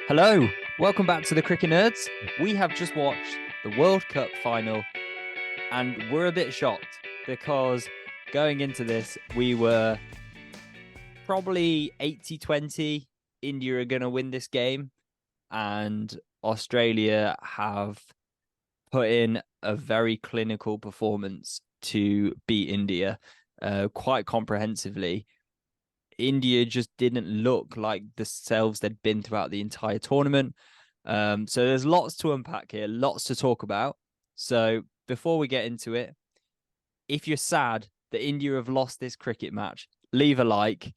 Hello, welcome back to the Cricket Nerds. We have just watched the World Cup final and we're a bit shocked because going into this, we were probably 80-20. India are going to win this game, and Australia have put in a very clinical performance to beat India quite comprehensively. India just didn't look like the selves they'd been throughout the entire tournament. So there's lots to unpack here, lots to talk about. So before we get into it, if you're sad that India have lost this cricket match, leave a like.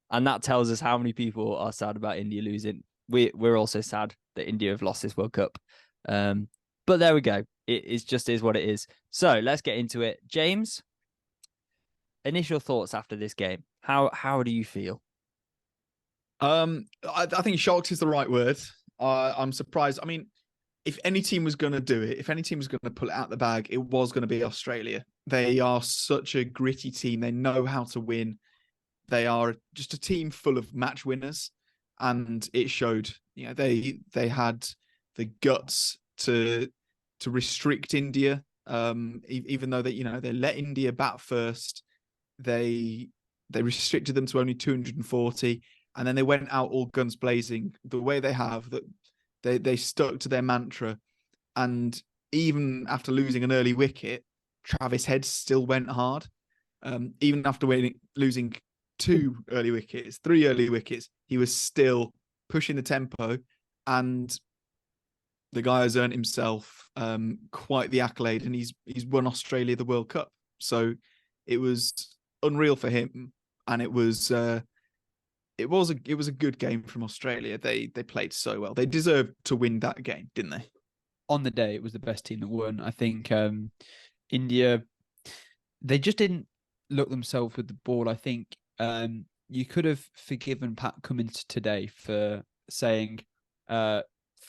And that tells us how many people are sad about India losing. We're also sad that India have lost this World Cup. But there we go. It just is what it is. So let's get into it. James, initial thoughts after this game. How do you feel? I think shocked is the right word. I'm surprised. I mean, if any team was going to do it, if any team was going to pull it out the bag, it was going to be Australia. They are such a gritty team. They know how to win. They are just a team full of match winners, and it showed. You know, they had the guts to restrict India. Even though they let India bat first, they restricted them to only 240, and then they went out all guns blazing the way they have. That they stuck to their mantra, and even after losing an early wicket, Travis Head still went hard. Even after losing three early wickets, he was still pushing the tempo, and the guy has earned himself quite the accolade, and he's won Australia the World Cup. So it was unreal for him, and it was a good game from Australia. They played so well. They deserved to win that game, didn't they? On the day, it was the best team that won. I think India, they just didn't look themselves with the ball. I think you could have forgiven Pat Cummins today for saying, for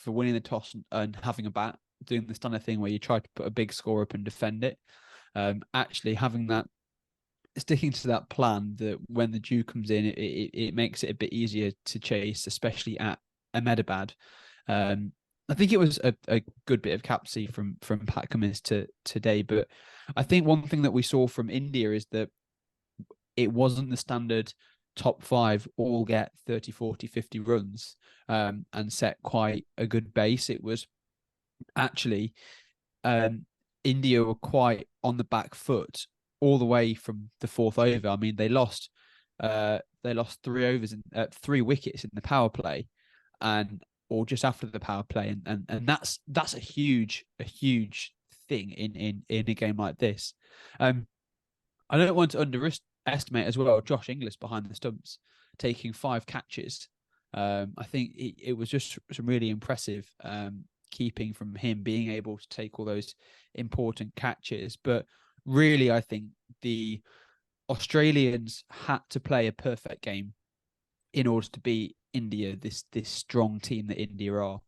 winning the toss and having a bat, doing the stunner thing where you try to put a big score up and defend it. Actually having that, sticking to that plan, that when the dew comes in, it makes it a bit easier to chase, especially at Ahmedabad. I think it was a good bit of captaincy from Pat Cummins today. But I think one thing that we saw from India is that it wasn't the standard top five all get 30, 40, 50 runs and set quite a good base. It was actually India were quite on the back foot all the way from the fourth over. I mean, they lost 3 wickets in the power play, or just after the power play, and that's a huge thing in a game like this. I don't want to underestimate as well Josh Inglis behind the stumps taking 5 catches. I think it was just some really impressive keeping from him, being able to take all those important catches. But really, I think the Australians had to play a perfect game in order to beat India, this strong team that India are.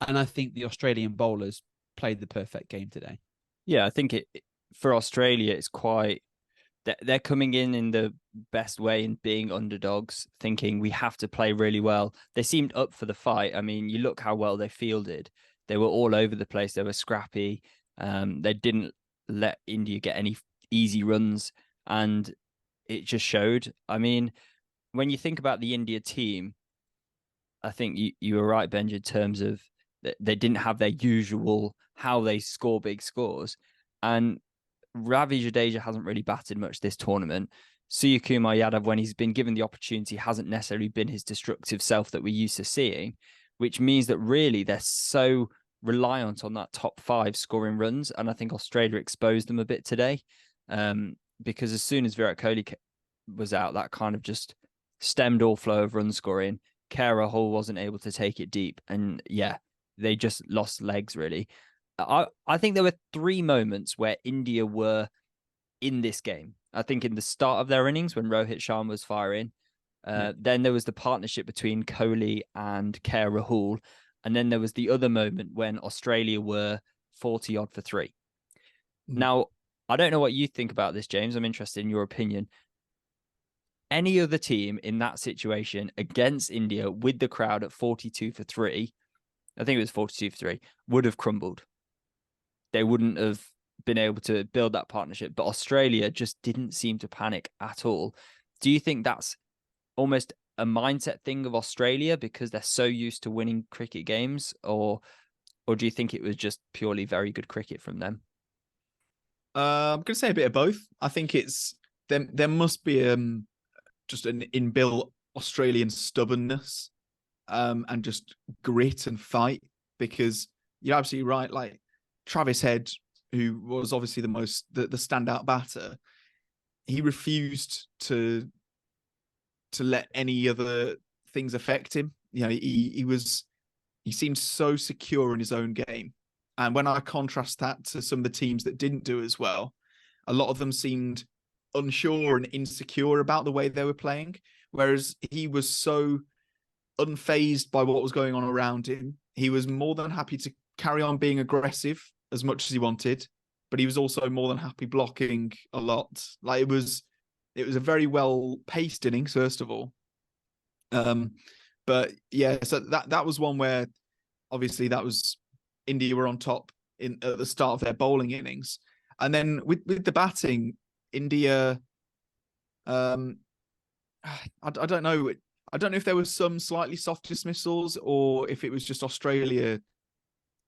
And I think the Australian bowlers played the perfect game today. Yeah, I think for Australia, it's quite. They're coming in the best way and being underdogs, thinking we have to play really well. They seemed up for the fight. I mean, you look how well they fielded. They were all over the place. They were scrappy. They didn't let India get any easy runs, and it just showed. I mean, when you think about the India team, I think you were right, Benji, in terms of they didn't have their usual how they score big scores. And Ravi Jadeja hasn't really batted much this tournament. Suryakumar Yadav, when he's been given the opportunity, hasn't necessarily been his destructive self that we're used to seeing, which means that really they're so reliant on that top 5 scoring runs. And I think Australia exposed them a bit today, because as soon as Virat Kohli was out, that kind of just stemmed all flow of run scoring. Rahul wasn't able to take it deep. And yeah, they just lost legs, really. I think there were 3 moments where India were in this game. I think in the start of their innings when Rohit Sharma was firing. Then there was the partnership between Kohli and Rahul. And then there was the other moment when Australia were 40 odd for 3. Now, I don't know what you think about this, James. I'm interested in your opinion. any other team in that situation against India with the crowd at 42 for 3, I think it was 42 for 3, would have crumbled. They wouldn't have been able to build that partnership. But Australia just didn't seem to panic at all. Do you think that's almost a mindset thing of Australia because they're so used to winning cricket games, or do you think it was just purely very good cricket from them? I'm going to say a bit of both. I think it's there must be just an inbuilt Australian stubbornness and just grit and fight, because you're absolutely right. Like Travis Head, who was obviously the standout batter, he refused to let any other things affect him. You know, he seemed so secure in his own game. And when I contrast that to some of the teams that didn't do as well, a lot of them seemed unsure and insecure about the way they were playing. Whereas he was so unfazed by what was going on around him. He was more than happy to carry on being aggressive as much as he wanted, but he was also more than happy blocking a lot. Like it was a very well paced innings, first of all. But yeah, so that was one where obviously that was India were on top at the start of their bowling innings, and then with the batting, India. I don't know. I don't know if there was some slightly soft dismissals or if it was just Australia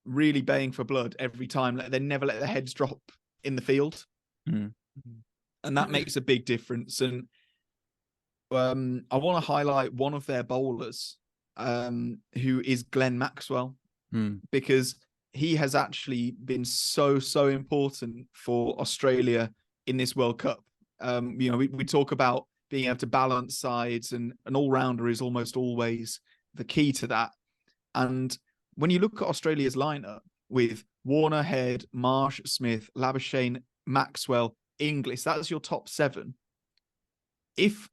really baying for blood every time. Like they never let their heads drop in the field, and that makes a big difference. And I want to highlight one of their bowlers, who is Glenn Maxwell, because he has actually been so important for Australia in this World Cup. You know, we talk about being able to balance sides, and an all-rounder is almost always the key to that. And when you look at Australia's lineup with Warner, Head, Marsh, Smith, Labuschagne, Maxwell, Inglis, that's your top 7. If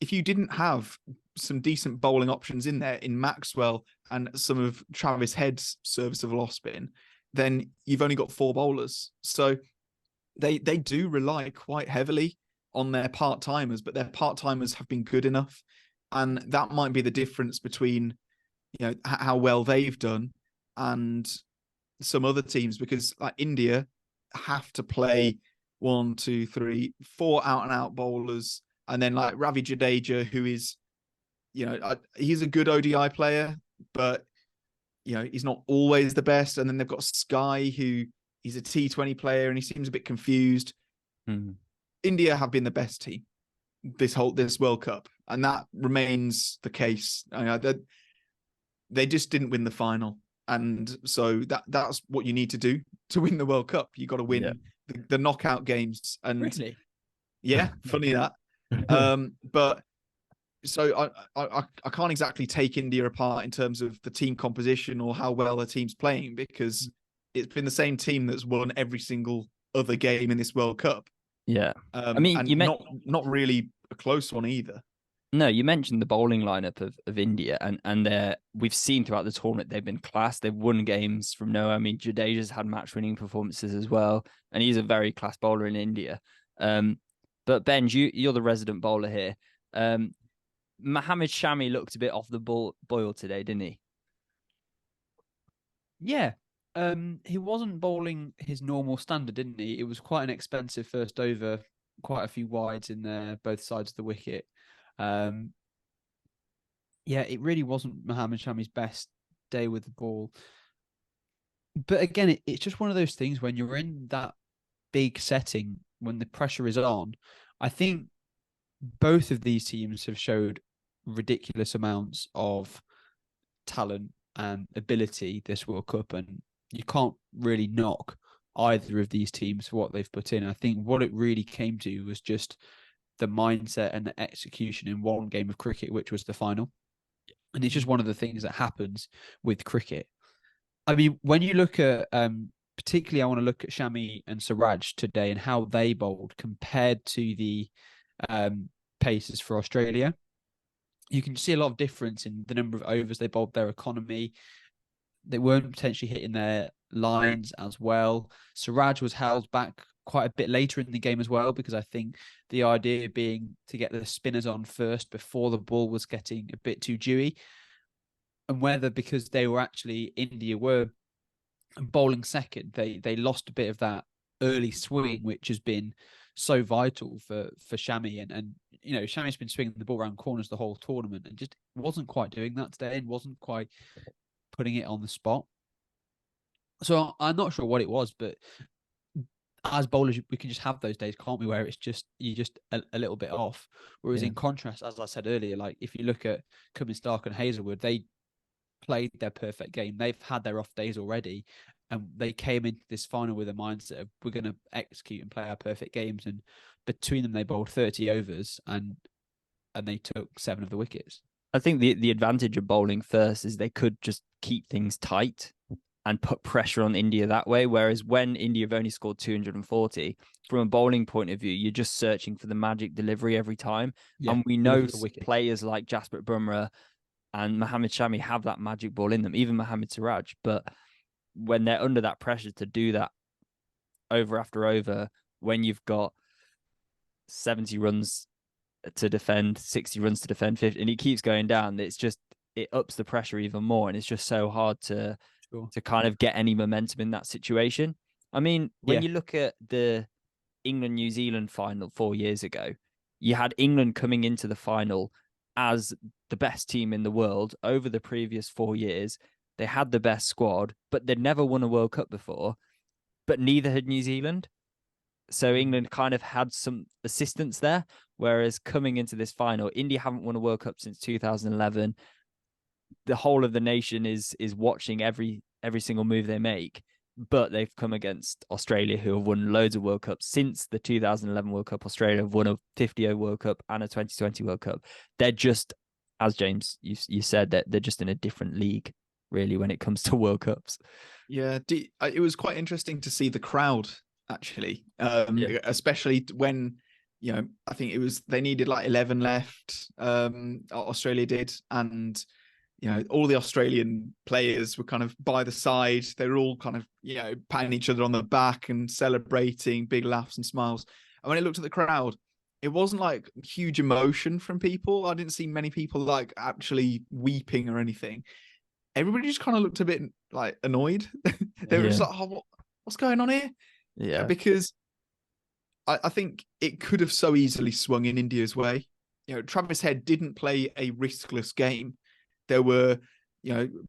you didn't have some decent bowling options in there in Maxwell and some of Travis Head's serviceable off spin, then you've only got 4 bowlers. So they do rely quite heavily on their part-timers, but their part-timers have been good enough. And that might be the difference between, you know, how well they've done and some other teams, because like India have to play 1, 2, 3, 4 out-and-out bowlers. And then like Ravi Jadeja, who is, you know, he's a good ODI player, but, you know, he's not always the best. And then they've got Sky, who he's a T20 player and he seems a bit confused. India have been the best team this World Cup, and that remains the case. They just didn't win the final, and so that's what you need to do to win the World Cup. You got to win the knockout games. And really, yeah, funny that. But so I can't exactly take India apart in terms of the team composition or how well the team's playing, because it's been the same team that's won every single other game in this World Cup. Yeah. I mean, and not really a close one either. No, you mentioned the bowling lineup of India, and we've seen throughout the tournament they've been class. They've won games from nowhere. I mean, Jadeja's had match-winning performances as well, and he's a very class bowler in India. But Ben, you're the resident bowler here. Mohammad Shami looked a bit off the boil today, didn't he? Yeah. He wasn't bowling his normal standard, didn't he? It was quite an expensive first over, quite a few wides in there, both sides of the wicket. Yeah, it really wasn't Mohammad Shami's best day with the ball. But again, it's just one of those things when you're in that big setting, when the pressure is on. I think both of these teams have showed ridiculous amounts of talent and ability this World Cup, and you can't really knock either of these teams for what they've put in. I think what it really came to was just the mindset and the execution in one game of cricket, which was the final. And it's just one of the things that happens with cricket. I mean, when you look at, particularly I want to look at Shami and Siraj today and how they bowled compared to the paces for Australia. You can see a lot of difference in the number of overs they bowled, their economy. They weren't potentially hitting their lines as well. Siraj was held back quite a bit later in the game as well, because I think the idea being to get the spinners on first before the ball was getting a bit too dewy, and whether because India were bowling second, they lost a bit of that early swing, which has been so vital for Shami, and Shami's been swinging the ball around corners the whole tournament and just wasn't quite doing that today and wasn't quite putting it on the spot. So I'm not sure what it was, but as bowlers, we can just have those days, can't we, where it's just you're just a little bit off. Whereas in contrast, as I said earlier, like if you look at Cummins, Stark and Hazelwood, they played their perfect game. They've had their off days already, and they came into this final with a mindset of we're going to execute and play our perfect games. And between them, they bowled 30 overs and they took 7 of the wickets. I think the advantage of bowling first is they could just keep things tight and put pressure on India that way. Whereas when India have only scored 240, from a bowling point of view, you're just searching for the magic delivery every time. Yeah, and we know players like Jasprit Bumrah and Mohammad Shami have that magic ball in them, even Mohammad Siraj. But when they're under that pressure to do that over after over, when you've got 70 runs to defend, 60 runs to defend, 50, and it keeps going down, it ups the pressure even more. And it's just so hard to kind of get any momentum in that situation. I mean, when you look at the England-New Zealand final 4 years ago, you had England coming into the final as the best team in the world over the previous 4 years. They had the best squad, but they'd never won a World Cup before, but neither had New Zealand. So England kind of had some assistance there, whereas coming into this final, India haven't won a World Cup since 2011. The whole of the nation is watching every single move they make, but they've come against Australia, who have won loads of World Cups since the 2011 World Cup. Australia have won a 50-over World Cup and a 2020 World Cup. They're just, as James you said, that they're just in a different league, really, when it comes to World Cups. Yeah, it was quite interesting to see the crowd actually, especially when I think they needed like 11 left. Australia did, and all the Australian players were kind of by the side. They were all kind of, patting each other on the back and celebrating, big laughs and smiles. And when I looked at the crowd, it wasn't like huge emotion from people. I didn't see many people like actually weeping or anything. Everybody just kind of looked a bit like annoyed. They were just like, oh, what's going on here? Yeah. Because I think it could have so easily swung in India's way. Travis Head didn't play a riskless game. There were,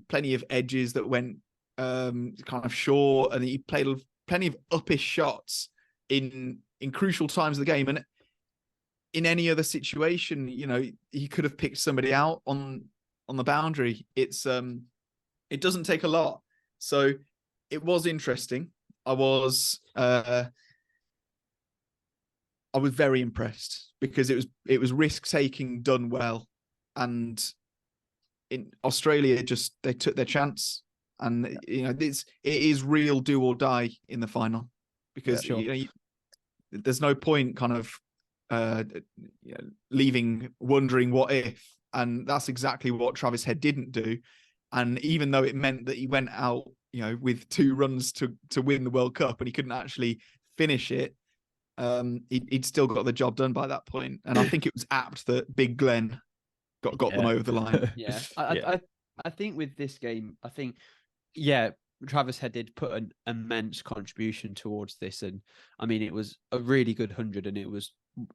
plenty of edges that went kind of short, and he played plenty of uppish shots in crucial times of the game. And in any other situation, he could have picked somebody out on the boundary. It doesn't take a lot. So it was interesting. I was very impressed because it was risk taking done well, and in Australia they took their chance, and it is real do or die in the final, because there's no point kind of leaving wondering what if, and that's exactly what Travis Head didn't do. And even though it meant that he went out with 2 runs to win the World Cup and he couldn't actually finish it, he'd still got the job done by that point. And I think it was apt that Big Glenn got them over the line. Yeah. I think with this game, Travis Head did put an immense contribution towards this. And I mean, it was a really good 100, and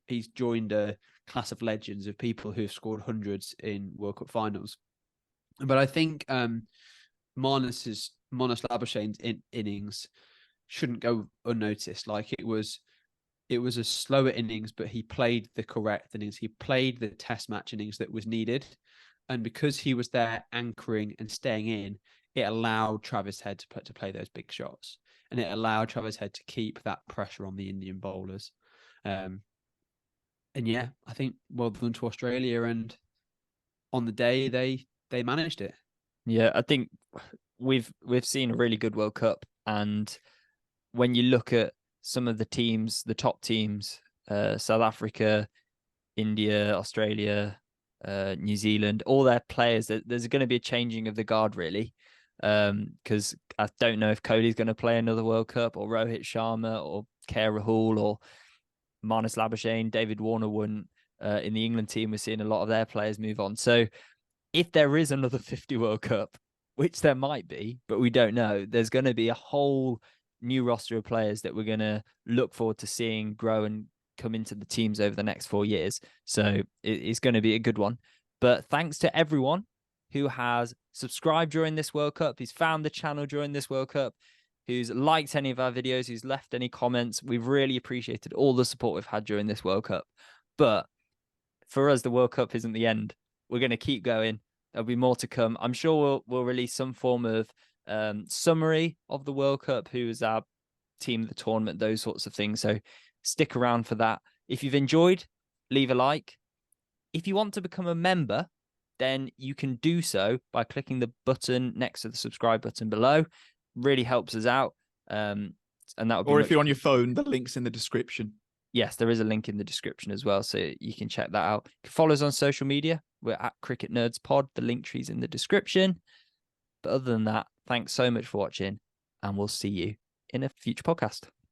he's joined a class of legends of people who've scored hundreds in World Cup finals. But I think Marnus Labuschagne's innings shouldn't go unnoticed. Like it was a slower innings, but he played the correct innings. He played the test match innings that was needed. And because he was there anchoring and staying in, it allowed Travis Head to play those big shots. And it allowed Travis Head to keep that pressure on the Indian bowlers. And yeah, I think well done to Australia. And on the day, they managed it. Yeah, I think we've seen a really good World Cup. And when you look at some of the teams, the top teams, South Africa, India, Australia, New Zealand, all their players, there's going to be a changing of the guard, really. Because I don't know if Kohli's going to play another World Cup, or Rohit Sharma, or Care Rahul or Marnus Labuschagne, David Warner wouldn't. In the England team, we're seeing a lot of their players move on. So if there is another 50 World Cup, which there might be, but we don't know, there's going to be a whole new roster of players that we're going to look forward to seeing grow and come into the teams over the next 4 years. So it's going to be a good one. But thanks to everyone who has subscribed during this World Cup, who's found the channel during this World Cup, who's liked any of our videos, who's left any comments. We've really appreciated all the support we've had during this World Cup. But for us, the World Cup isn't the end. We're going to keep going. There'll be more to come. I'm sure we'll release some form of summary of the World Cup, who is our team of the tournament, those sorts of things. So stick around for that. If you've enjoyed, leave a like. If you want to become a member, then you can do so by clicking the button next to the subscribe button below. Really helps us out. And that would be or if you're on your phone, the link's in the description. Yes, there is a link in the description as well, so you can check that out. You can follow us on social media. We're at Cricket Nerds Pod. The link tree's in the description. But other than that, thanks so much for watching, and we'll see you in a future podcast.